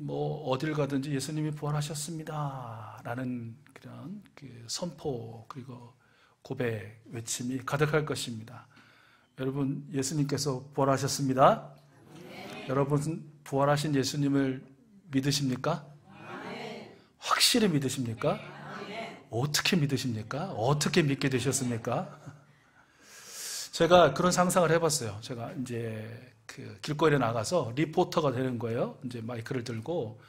뭐 어딜 가든지 예수님이 부활하셨습니다 라는 그런 그 선포 그리고 고백 외침이 가득할 것입니다. 여러분, 예수님께서 부활하셨습니다. 여러분, 부활하신 예수님을 믿으십니까? 확실히 믿으십니까? 어떻게 믿으십니까? 어떻게 믿게 되셨습니까? 제가 그런 상상을 해봤어요. 제가 이제 그 길거리에 나가서 리포터가 되는 거예요. 이제 마이크를 들고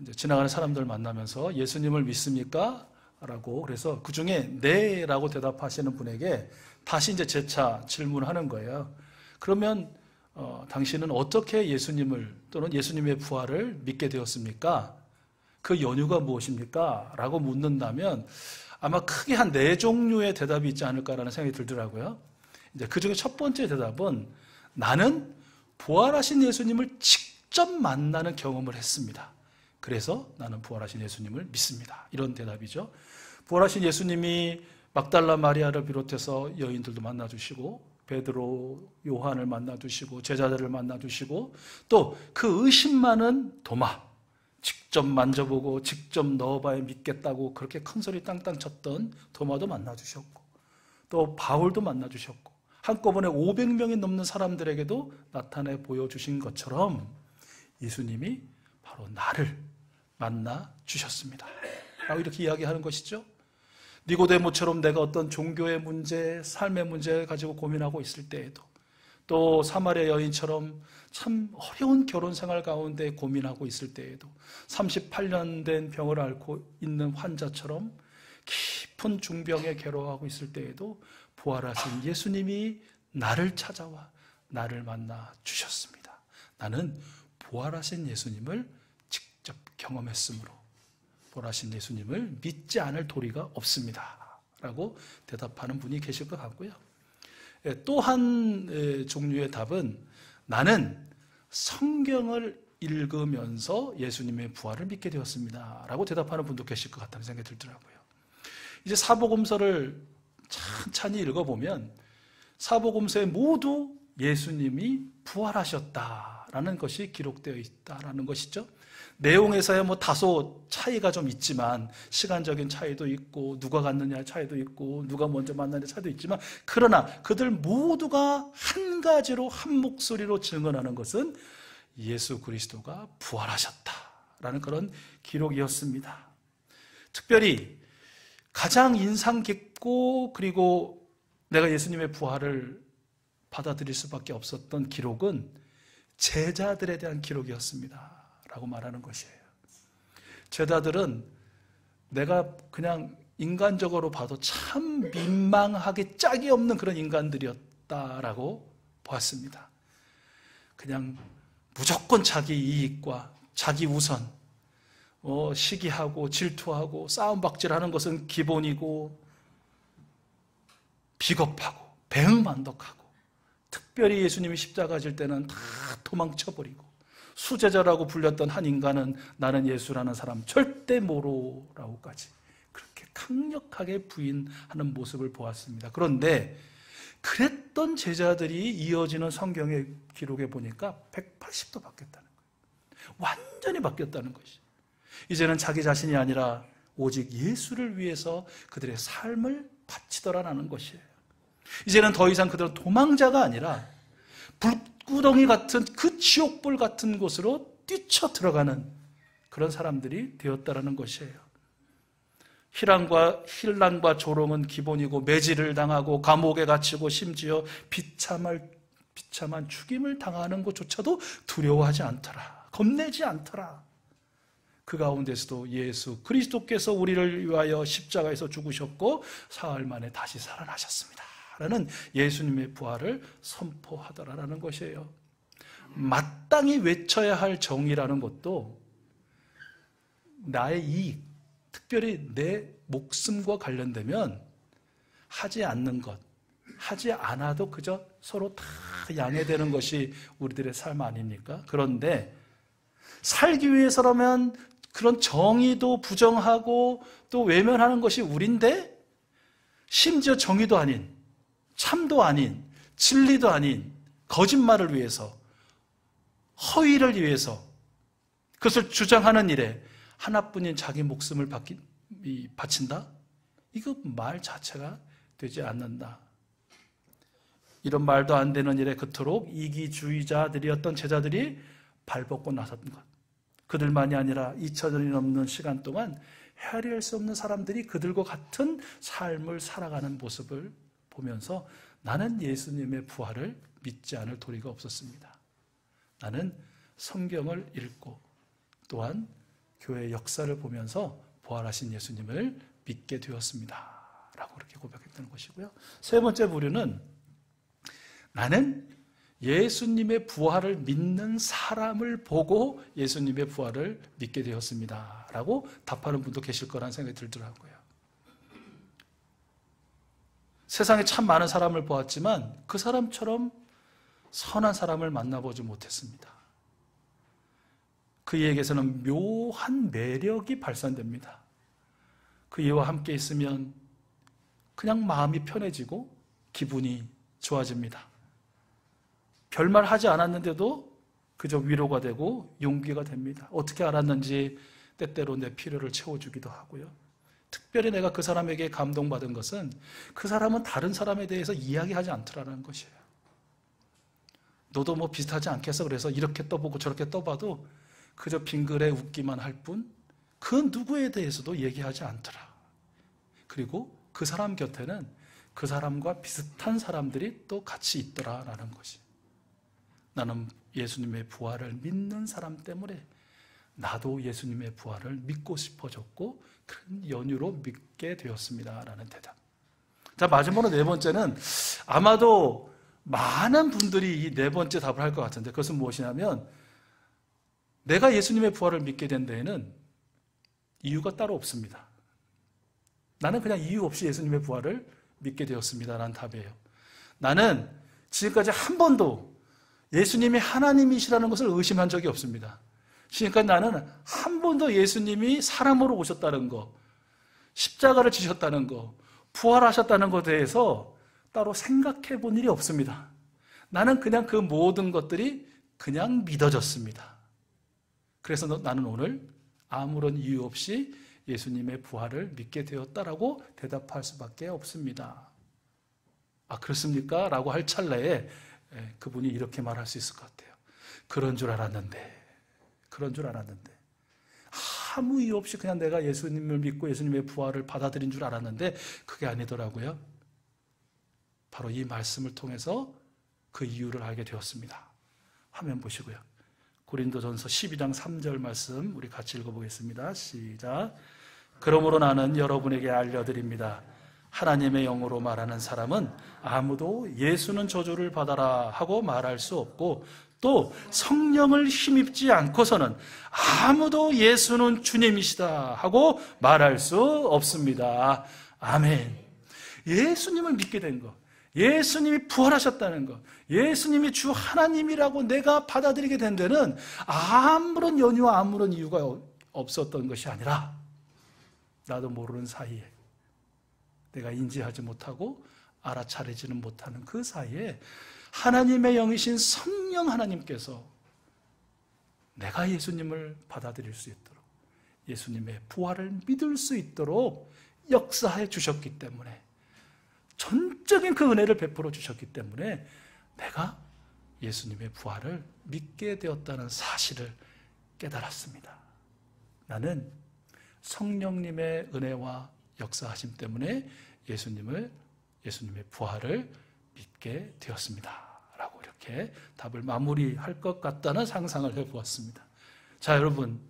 이제 지나가는 사람들 만나면서 예수님을 믿습니까? 라고 그래서 그 중에 네 라고 대답하시는 분에게 다시 이제 재차 질문하는 거예요. 그러면 당신은 어떻게 예수님을 또는 예수님의 부활을 믿게 되었습니까? 그 연유가 무엇입니까? 라고 묻는다면 아마 크게 한 네 종류의 대답이 있지 않을까라는 생각이 들더라고요. 이제 그 중에 첫 번째 대답은 나는 부활하신 예수님을 직접 만나는 경험을 했습니다. 그래서 나는 부활하신 예수님을 믿습니다. 이런 대답이죠. 부활하신 예수님이 막달라 마리아를 비롯해서 여인들도 만나주시고 베드로, 요한을 만나주시고 제자들을 만나주시고 또 그 의심 많은 도마 직접 만져보고 직접 넣어봐야 믿겠다고 그렇게 큰 소리 땅땅 쳤던 도마도 만나주셨고 또 바울도 만나주셨고 한꺼번에 500명이 넘는 사람들에게도 나타내 보여주신 것처럼 예수님이 바로 나를 만나 주셨습니다 라고 이렇게 이야기하는 것이죠. 니고데모처럼 내가 어떤 종교의 문제, 삶의 문제를 가지고 고민하고 있을 때에도 또 사마리아 여인처럼 참 어려운 결혼 생활 가운데 고민하고 있을 때에도 38년 된 병을 앓고 있는 환자처럼 깊은 중병에 괴로워하고 있을 때에도 부활하신 예수님이 나를 찾아와 나를 만나 주셨습니다. 나는 부활하신 예수님을 직접 경험했으므로 부활하신 예수님을 믿지 않을 도리가 없습니다 라고 대답하는 분이 계실 것 같고요. 또 한 종류의 답은 나는 성경을 읽으면서 예수님의 부활을 믿게 되었습니다 라고 대답하는 분도 계실 것 같다는 생각이 들더라고요. 이제 사복음서를 찬찬히 읽어보면 사복음서에 모두 예수님이 부활하셨다라는 것이 기록되어 있다라는 것이죠. 내용에서야 뭐 다소 차이가 좀 있지만 시간적인 차이도 있고 누가 갔느냐의 차이도 있고 누가 먼저 만나느냐의 차이도 있지만 그러나 그들 모두가 한 가지로 한 목소리로 증언하는 것은 예수 그리스도가 부활하셨다라는 그런 기록이었습니다. 특별히 가장 인상 깊고 그리고 내가 예수님의 부활을 받아들일 수밖에 없었던 기록은 제자들에 대한 기록이었습니다 라고 말하는 것이에요. 제자들은 내가 그냥 인간적으로 봐도 참 민망하게 짝이 없는 그런 인간들이었다라고 보았습니다. 그냥 무조건 자기 이익과 자기 우선, 시기하고 질투하고 싸움박질하는 것은 기본이고 비겁하고 배은만덕하고 특별히 예수님이 십자가 질 때는 다 도망쳐버리고 수제자라고 불렸던 한 인간은 나는 예수라는 사람 절대 모르라고까지 그렇게 강력하게 부인하는 모습을 보았습니다. 그런데 그랬던 제자들이 이어지는 성경의 기록에 보니까 180도 바뀌었다는 거예요. 완전히 바뀌었다는 것이죠. 이제는 자기 자신이 아니라 오직 예수를 위해서 그들의 삶을 바치더라라는 것이에요. 이제는 더 이상 그들은 도망자가 아니라 불구덩이 같은 그 지옥불 같은 곳으로 뛰쳐 들어가는 그런 사람들이 되었다라는 것이에요. 힐난과 조롱은 기본이고 매질을 당하고 감옥에 갇히고 심지어 비참한 죽임을 당하는 것조차도 두려워하지 않더라. 겁내지 않더라. 그 가운데서도 예수 그리스도께서 우리를 위하여 십자가에서 죽으셨고 사흘 만에 다시 살아나셨습니다 라는 예수님의 부활을 선포하더라라는 것이에요. 마땅히 외쳐야 할 정의라는 것도 나의 이익, 특별히 내 목숨과 관련되면 하지 않는 것, 하지 않아도 그저 서로 다 양해되는 것이 우리들의 삶 아닙니까? 그런데 살기 위해서라면 그런 정의도 부정하고 또 외면하는 것이 우리인데 심지어 정의도 아닌 참도 아닌 진리도 아닌 거짓말을 위해서 허위를 위해서 그것을 주장하는 일에 하나뿐인 자기 목숨을 바친다? 이거 말 자체가 되지 않는다. 이런 말도 안 되는 일에 그토록 이기주의자들이었던 제자들이 발벗고 나선 것. 그들만이 아니라 2000년이 넘는 시간 동안 헤아릴 수 없는 사람들이 그들과 같은 삶을 살아가는 모습을 보면서 나는 예수님의 부활을 믿지 않을 도리가 없었습니다. 나는 성경을 읽고 또한 교회의 역사를 보면서 부활하신 예수님을 믿게 되었습니다. 라고 그렇게 고백했다는 것이고요. 세 번째 부류는 나는 예수님의 부활을 믿는 사람을 보고 예수님의 부활을 믿게 되었습니다. 라고 답하는 분도 계실 거라는 생각이 들더라고요. 세상에 참 많은 사람을 보았지만 그 사람처럼 선한 사람을 만나보지 못했습니다. 그에게서는 묘한 매력이 발산됩니다. 그이와 함께 있으면 그냥 마음이 편해지고 기분이 좋아집니다. 별말 하지 않았는데도 그저 위로가 되고 용기가 됩니다. 어떻게 알았는지 때때로 내 필요를 채워주기도 하고요. 특별히 내가 그 사람에게 감동받은 것은 그 사람은 다른 사람에 대해서 이야기하지 않더라는 것이에요. 너도 뭐 비슷하지 않겠어? 그래서 이렇게 떠보고 저렇게 떠봐도 그저 빙그레 웃기만 할 뿐 그 누구에 대해서도 얘기하지 않더라. 그리고 그 사람 곁에는 그 사람과 비슷한 사람들이 또 같이 있더라라는 것이. 나는 예수님의 부활을 믿는 사람 때문에 나도 예수님의 부활을 믿고 싶어졌고 큰 연유로 믿게 되었습니다라는 대답. 자, 마지막으로 네 번째는 아마도 많은 분들이 이 네 번째 답을 할 것 같은데 그것은 무엇이냐면 내가 예수님의 부활을 믿게 된 데에는 이유가 따로 없습니다. 나는 그냥 이유 없이 예수님의 부활을 믿게 되었습니다라는 답이에요. 나는 지금까지 한 번도 예수님이 하나님이시라는 것을 의심한 적이 없습니다. 지금까지 나는 한 번도 예수님이 사람으로 오셨다는 거, 십자가를 지셨다는 거, 부활하셨다는 것에 대해서 따로 생각해 본 일이 없습니다. 나는 그냥 그 모든 것들이 그냥 믿어졌습니다. 그래서 나는 오늘 아무런 이유 없이 예수님의 부활을 믿게 되었다라고 대답할 수밖에 없습니다. 아, 그렇습니까? 라고 할 찰나에 그분이 이렇게 말할 수 있을 것 같아요. 그런 줄 알았는데 아무 이유 없이 그냥 내가 예수님을 믿고 예수님의 부활을 받아들인 줄 알았는데 그게 아니더라고요. 바로 이 말씀을 통해서 그 이유를 알게 되었습니다. 화면 보시고요. 고린도전서 12장 3절 말씀 우리 같이 읽어보겠습니다. 시작. 그러므로 나는 여러분에게 알려드립니다. 하나님의 영으로 말하는 사람은 아무도 예수는 저주를 받아라 하고 말할 수 없고 또 성령을 힘입지 않고서는 아무도 예수는 주님이시다 하고 말할 수 없습니다. 아멘. 예수님을 믿게 된 것, 예수님이 부활하셨다는 것, 예수님이 주 하나님이라고 내가 받아들이게 된 데는 아무런 연유와 아무런 이유가 없었던 것이 아니라 나도 모르는 사이에 내가 인지하지 못하고 알아차리지는 못하는 그 사이에 하나님의 영이신 성령 하나님께서 내가 예수님을 받아들일 수 있도록 예수님의 부활을 믿을 수 있도록 역사해 주셨기 때문에 전적인 그 은혜를 베풀어 주셨기 때문에 내가 예수님의 부활을 믿게 되었다는 사실을 깨달았습니다. 나는 성령님의 은혜와 역사하심 때문에 예수님의 부활을 믿게 되었습니다. 라고 이렇게 답을 마무리할 것 같다는 상상을 해보았습니다. 자, 여러분,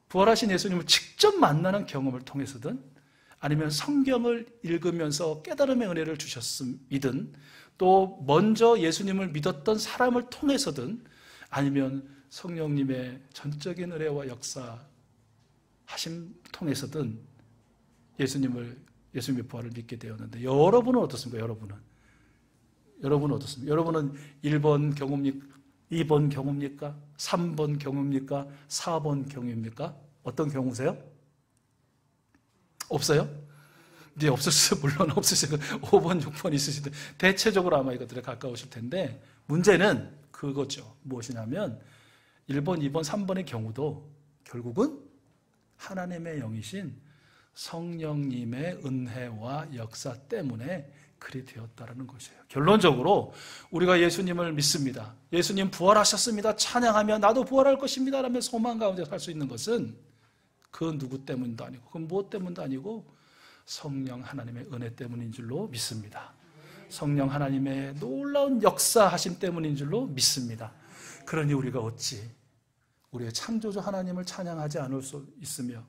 부활하신 예수님을 직접 만나는 경험을 통해서든 아니면 성경을 읽으면서 깨달음의 은혜를 주셨음이든 또 먼저 예수님을 믿었던 사람을 통해서든 아니면 성령님의 전적인 은혜와 역사하심 통해서든 예수님의 부활을 믿게 되었는데 여러분은 어떻습니까? 여러분은 어떻습니까? 여러분은 1번 경우입니까? 2번 경우입니까? 3번 경우입니까? 4번 경우입니까? 어떤 경우세요? 없어요? 이제 없었어요. 물론 없으시고 5번, 6번 있으시는데 대체적으로 아마 이것들에 가까우실 텐데 문제는 그거죠. 무엇이냐면 1번, 2번, 3번의 경우도 결국은 하나님의 영이신 성령님의 은혜와 역사 때문에 그리 되었다는 것이에요. 결론적으로 우리가 예수님을 믿습니다. 예수님 부활하셨습니다. 찬양하며 나도 부활할 것입니다. 라며 소망 가운데 살 수 있는 것은 그 누구 때문도 아니고 그 무엇 때문도 아니고 성령 하나님의 은혜 때문인 줄로 믿습니다. 성령 하나님의 놀라운 역사하심 때문인 줄로 믿습니다. 그러니 우리가 어찌 우리의 창조주 하나님을 찬양하지 않을 수 있으며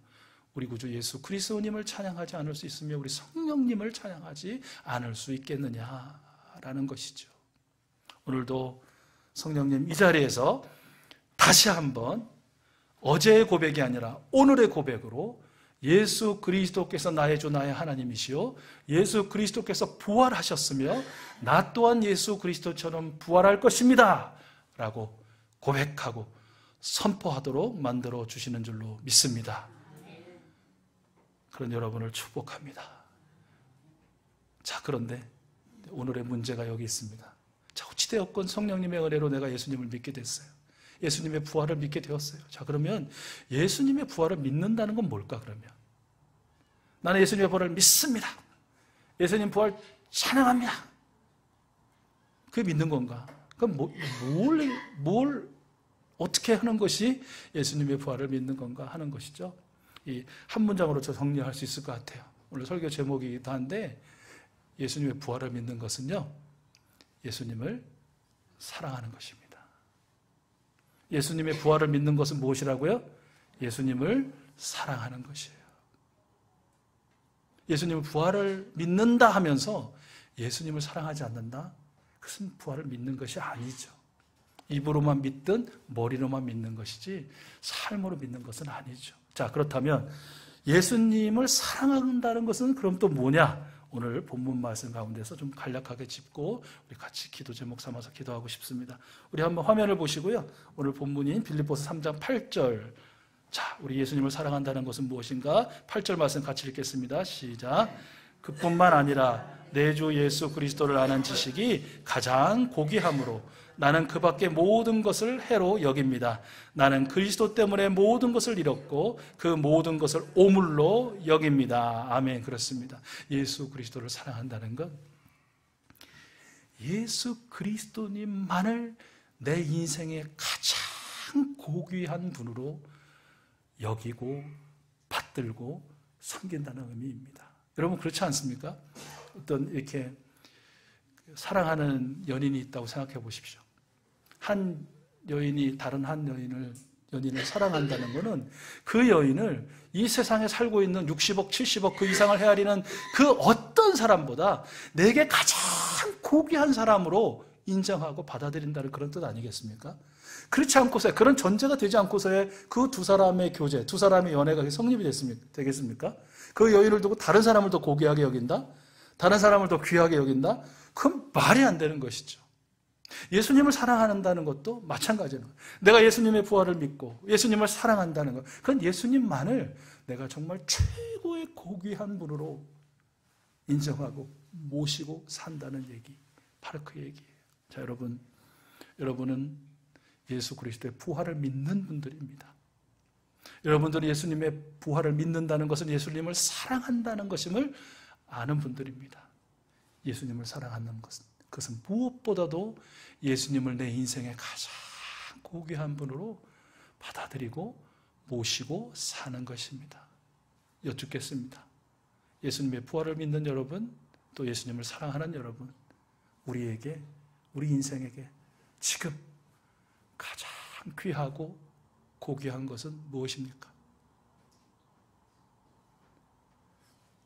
우리 구주 예수 그리스도님을 찬양하지 않을 수 있으며 우리 성령님을 찬양하지 않을 수 있겠느냐라는 것이죠. 오늘도 성령님 이 자리에서 다시 한번 어제의 고백이 아니라 오늘의 고백으로 예수 그리스도께서 나의 주 나의 하나님이시요 예수 그리스도께서 부활하셨으며 나 또한 예수 그리스도처럼 부활할 것입니다 라고 고백하고 선포하도록 만들어 주시는 줄로 믿습니다. 그런 여러분을 축복합니다. 자, 그런데 오늘의 문제가 여기 있습니다. 자, 어찌되었건 성령님의 은혜로 내가 예수님을 믿게 됐어요. 예수님의 부활을 믿게 되었어요. 자, 그러면 예수님의 부활을 믿는다는 건 뭘까, 그러면? 나는 예수님의 부활을 믿습니다. 예수님 부활 찬양합니다. 그게 믿는 건가? 그럼 어떻게 하는 것이 예수님의 부활을 믿는 건가 하는 것이죠. 이 한 문장으로 저 정리할 수 있을 것 같아요. 오늘 설교 제목이기도 한데 예수님의 부활을 믿는 것은요, 예수님을 사랑하는 것입니다. 예수님의 부활을 믿는 것은 무엇이라고요? 예수님을 사랑하는 것이에요. 예수님의 부활을 믿는다 하면서 예수님을 사랑하지 않는다? 그것은 부활을 믿는 것이 아니죠. 입으로만 믿든 머리로만 믿는 것이지 삶으로 믿는 것은 아니죠. 자, 그렇다면 예수님을 사랑한다는 것은 그럼 또 뭐냐? 오늘 본문 말씀 가운데서 좀 간략하게 짚고 우리 같이 기도 제목 삼아서 기도하고 싶습니다. 우리 한번 화면을 보시고요. 오늘 본문인 빌립보서 3장 8절. 자, 우리 예수님을 사랑한다는 것은 무엇인가? 8절 말씀 같이 읽겠습니다. 시작. 그뿐만 아니라 내 주 예수 그리스도를 아는 지식이 가장 고귀함으로 나는 그 밖의 모든 것을 해로 여깁니다. 나는 그리스도 때문에 모든 것을 잃었고 그 모든 것을 오물로 여깁니다. 아멘. 그렇습니다. 예수 그리스도를 사랑한다는 것, 예수 그리스도님만을 내 인생의 가장 고귀한 분으로 여기고 받들고 섬긴다는 의미입니다. 여러분 그렇지 않습니까? 어떤 이렇게 사랑하는 연인이 있다고 생각해 보십시오. 한 여인이 다른 한 연인을 사랑한다는 것은 그 여인을 이 세상에 살고 있는 60억, 70억 그 이상을 헤아리는 그 어떤 사람보다 내게 가장 고귀한 사람으로 인정하고 받아들인다는 그런 뜻 아니겠습니까? 그렇지 않고서야, 그런 전제가 되지 않고서야 그 두 사람의 교제, 두 사람의 연애가 성립이 되겠습니까? 그 여인을 두고 다른 사람을 더 고귀하게 여긴다? 다른 사람을 더 귀하게 여긴다? 그건 말이 안 되는 것이죠. 예수님을 사랑한다는 것도 마찬가지예요. 내가 예수님의 부활을 믿고 예수님을 사랑한다는 것, 그건 예수님만을 내가 정말 최고의 고귀한 분으로 인정하고 모시고 산다는 얘기, 바로 그 얘기예요. 자, 여러분은 예수 그리스도의 부활을 믿는 분들입니다. 여러분들이 예수님의 부활을 믿는다는 것은 예수님을 사랑한다는 것임을 아는 분들입니다. 예수님을 사랑하는 그것은 무엇보다도 예수님을 내 인생의 가장 고귀한 분으로 받아들이고 모시고 사는 것입니다. 여쭙겠습니다. 예수님의 부활을 믿는 여러분, 또 예수님을 사랑하는 여러분, 우리 인생에게 지금 가장 귀하고 고귀한 것은 무엇입니까?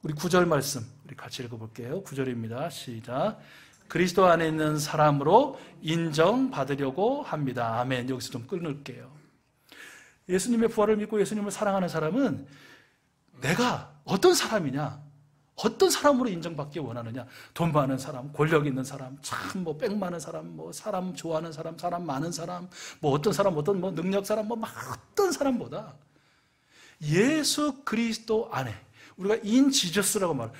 우리 9절 말씀 우리 같이 읽어볼게요. 9절입니다. 시작. 그리스도 안에 있는 사람으로 인정받으려고 합니다. 아멘. 여기서 좀 끊을게요. 예수님의 부활을 믿고 예수님을 사랑하는 사람은 내가 어떤 사람이냐, 어떤 사람으로 인정받기 원하느냐, 돈 많은 사람, 권력 있는 사람, 참 백 많은 사람, 사람 좋아하는 사람, 사람 많은 사람, 어떤 사람, 어떤 능력 사람, 어떤 사람보다 예수 그리스도 안에 우리가 인 지저스라고 말해요.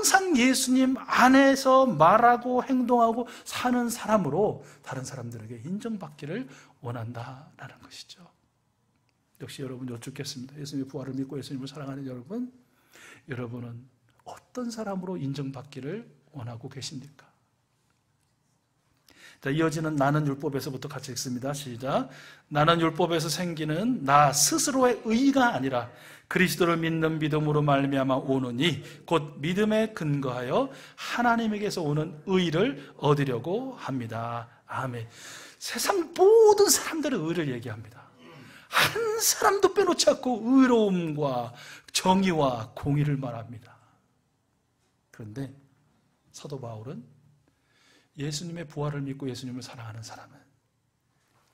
항상 예수님 안에서 말하고 행동하고 사는 사람으로 다른 사람들에게 인정받기를 원한다라는 것이죠. 역시 여러분 여쭙겠습니다. 예수님의 부활을 믿고 예수님을 사랑하는 여러분, 여러분은 어떤 사람으로 인정받기를 원하고 계십니까? 자, 이어지는 나는 율법에서부터 같이 읽습니다. 시작. 나는 율법에서 생기는 나 스스로의 의가 아니라 그리스도를 믿는 믿음으로 말미암아 오느니 곧 믿음에 근거하여 하나님에게서 오는 의를 얻으려고 합니다. 아멘. 세상 모든 사람들의 의를 얘기합니다. 한 사람도 빼놓지 않고 의로움과 정의와 공의를 말합니다. 그런데 사도 바울은 예수님의 부활을 믿고 예수님을 사랑하는 사람은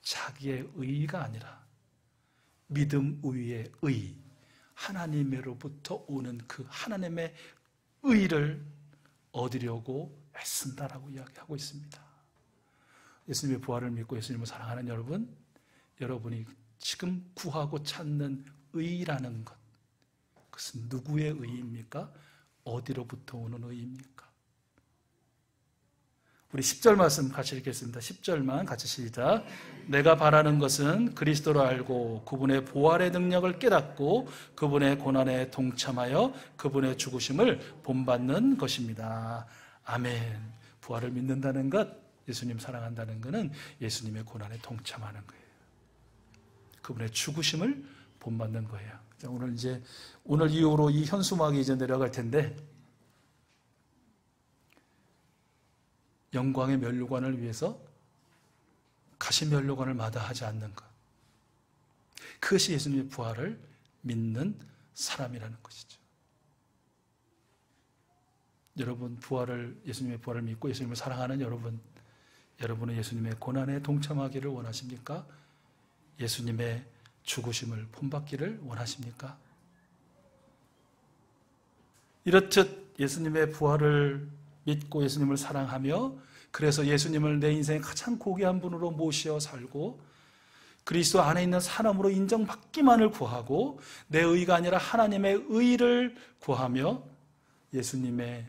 자기의 의가 아니라 믿음 위의 의, 하나님으로부터 오는 그 하나님의 의를 얻으려고 애쓴다라고 이야기하고 있습니다. 예수님의 부활을 믿고 예수님을 사랑하는 여러분, 여러분이 지금 구하고 찾는 의라는 것, 그것은 누구의 의입니까? 어디로부터 오는 의입니까? 우리 10절 말씀 같이 읽겠습니다. 10절만 같이 시작. 내가 바라는 것은 그리스도를 알고 그분의 부활의 능력을 깨닫고 그분의 고난에 동참하여 그분의 죽으심을 본받는 것입니다. 아멘. 부활을 믿는다는 것, 예수님 사랑한다는 것은 예수님의 고난에 동참하는 거예요. 그분의 죽으심을 본받는 거예요. 오늘 이후로 이 현수막이 이제 내려갈 텐데, 영광의 면류관을 위해서 가시면류관을 마다하지 않는 것, 그것이 예수님의 부활을 믿는 사람이라는 것이죠. 여러분, 예수님의 부활을 믿고 예수님을 사랑하는 여러분은 예수님의 고난에 동참하기를 원하십니까? 예수님의 죽으심을 본받기를 원하십니까? 이렇듯 예수님의 부활을 믿고 예수님을 사랑하며, 그래서 예수님을 내 인생의 가장 고귀한 분으로 모시어 살고 그리스도 안에 있는 사람으로 인정받기만을 구하고 내 의가 아니라 하나님의 의를 구하며 예수님의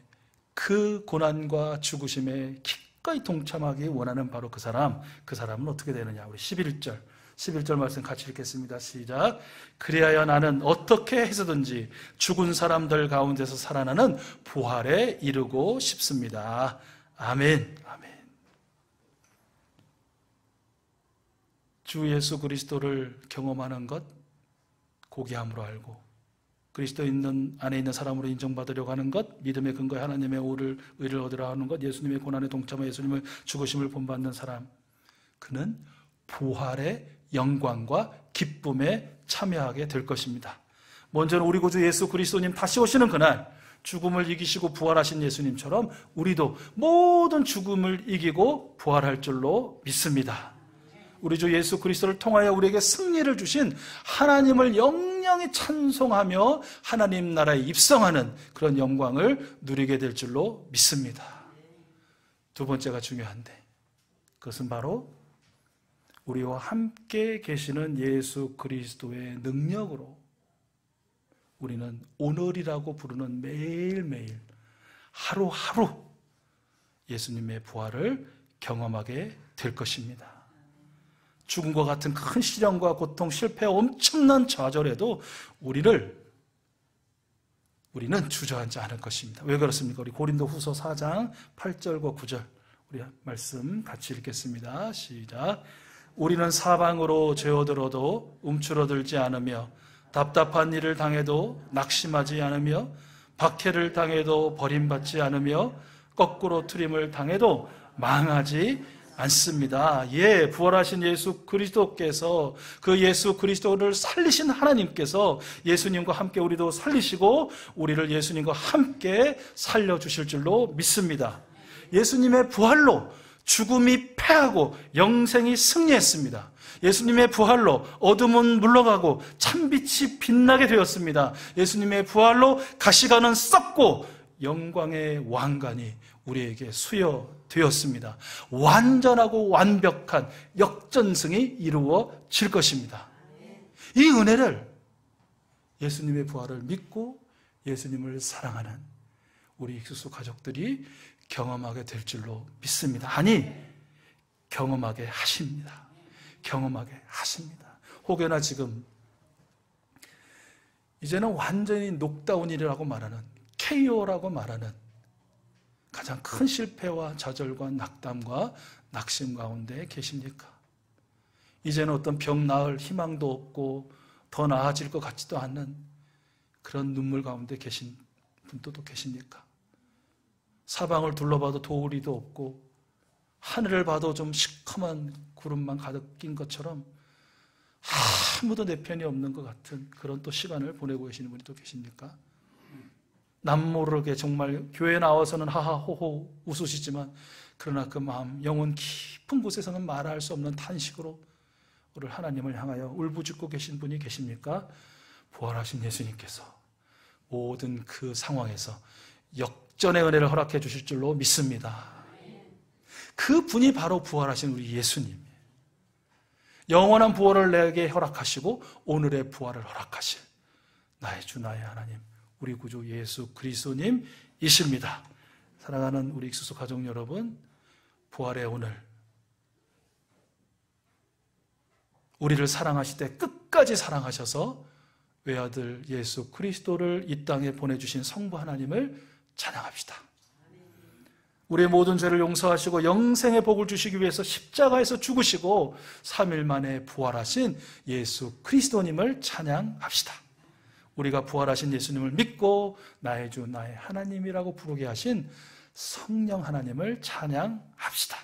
그 고난과 죽으심에 기꺼이 동참하기 원하는 바로 그 사람은 어떻게 되느냐? 우리 11절 말씀 같이 읽겠습니다. 시작. 그리하여 나는 어떻게 해서든지 죽은 사람들 가운데서 살아나는 부활에 이르고 싶습니다. 아멘. 아멘. 주 예수 그리스도를 경험하는 것, 고귀함으로 알고 그리스도 안에 있는 사람으로 인정받으려고 하는 것, 믿음의 근거에 하나님의 의를 얻으려 하는 것, 예수님의 고난에 동참하여 예수님의 죽으심을 본받는 사람, 그는 부활의 영광과 기쁨에 참여하게 될 것입니다. 먼저는 우리 구주 예수 그리스도님 다시 오시는 그날, 죽음을 이기시고 부활하신 예수님처럼 우리도 모든 죽음을 이기고 부활할 줄로 믿습니다. 우리 주 예수 그리스도를 통하여 우리에게 승리를 주신 하나님을 영영히 찬송하며 하나님 나라에 입성하는 그런 영광을 누리게 될 줄로 믿습니다. 두 번째가 중요한데, 그것은 바로 우리와 함께 계시는 예수 그리스도의 능력으로 우리는 오늘이라고 부르는 매일매일 하루하루 예수님의 부활을 경험하게 될 것입니다. 죽음과 같은 큰 시련과 고통, 실패와 엄청난 좌절에도 우리는 주저앉지 않을 것입니다. 왜 그렇습니까? 우리 고린도후서 4장 8절과 9절 우리 말씀 같이 읽겠습니다. 시작. 우리는 사방으로 죄어들어도 움츠러들지 않으며 답답한 일을 당해도 낙심하지 않으며 박해를 당해도 버림받지 않으며 거꾸로 트림을 당해도 망하지 않습니다. 예, 부활하신 예수 그리스도께서, 그 예수 그리스도를 살리신 하나님께서 예수님과 함께 우리도 살리시고 우리를 예수님과 함께 살려주실 줄로 믿습니다. 예수님의 부활로 죽음이 패하고 영생이 승리했습니다. 예수님의 부활로 어둠은 물러가고 참빛이 빛나게 되었습니다. 예수님의 부활로 가시관은 썩고 영광의 왕관이 우리에게 수여되었습니다. 완전하고 완벽한 역전승이 이루어질 것입니다. 이 은혜를 예수님의 부활을 믿고 예수님을 사랑하는 우리 익숙수 가족들이 경험하게 될 줄로 믿습니다. 아니, 경험하게 하십니다. 경험하게 하십니다. 혹여나 지금 이제는 완전히 녹다운이라고 말하는, KO라고 말하는 가장 큰 실패와 좌절과 낙담과 낙심 가운데 계십니까? 이제는 어떤 병 나을 희망도 없고 더 나아질 것 같지도 않는 그런 눈물 가운데 계신 분들도 계십니까? 사방을 둘러봐도 도우리도 없고 하늘을 봐도 좀 시커먼 구름만 가득 낀 것처럼 아무도 내 편이 없는 것 같은 그런 또 시간을 보내고 계시는 분이 또 계십니까? 남모르게 정말 교회 나와서는 하하호호 웃으시지만 그러나 그 마음, 영혼 깊은 곳에서는 말할 수 없는 탄식으로 우리 하나님을 향하여 울부짖고 계신 분이 계십니까? 부활하신 예수님께서 모든 그 상황에서 역전의 은혜를 허락해 주실 줄로 믿습니다. 그 분이 바로 부활하신 우리 예수님, 영원한 부활을 내게 허락하시고 오늘의 부활을 허락하실 나의 주 나의 하나님, 우리 구주 예수 그리스도님이십니다. 사랑하는 우리 익숙수 가족 여러분, 부활의 오늘 우리를 사랑하실 때 끝까지 사랑하셔서 외아들 예수 그리스도를 이 땅에 보내주신 성부 하나님을 찬양합시다. 우리의 모든 죄를 용서하시고 영생의 복을 주시기 위해서 십자가에서 죽으시고 3일 만에 부활하신 예수 그리스도님을 찬양합시다. 우리가 부활하신 예수님을 믿고 나의 주 나의 하나님이라고 부르게 하신 성령 하나님을 찬양합시다.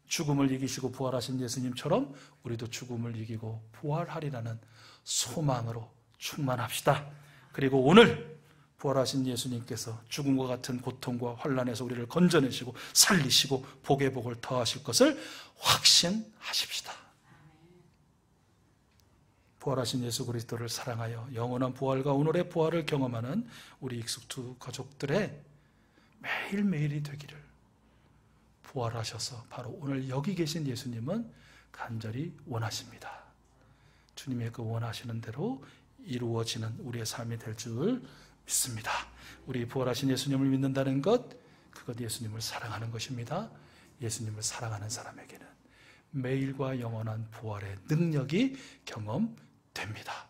죽음을 이기시고 부활하신 예수님처럼 우리도 죽음을 이기고 부활하리라는 소망으로 충만합시다. 그리고 오늘 부활하신 예수님께서 죽음과 같은 고통과 환난에서 우리를 건져내시고 살리시고 복의 복을 더하실 것을 확신하십시다. 부활하신 예수 그리스도를 사랑하여 영원한 부활과 오늘의 부활을 경험하는 우리 익숙두 가족들의 매일매일이 되기를, 부활하셔서 바로 오늘 여기 계신 예수님은 간절히 원하십니다. 주님의 그 원하시는 대로 이루어지는 우리의 삶이 될 줄 믿습니다. 우리 부활하신 예수님을 믿는다는 것, 그것 예수님을 사랑하는 것입니다. 예수님을 사랑하는 사람에게는 매일과 영원한 부활의 능력이 경험됩니다.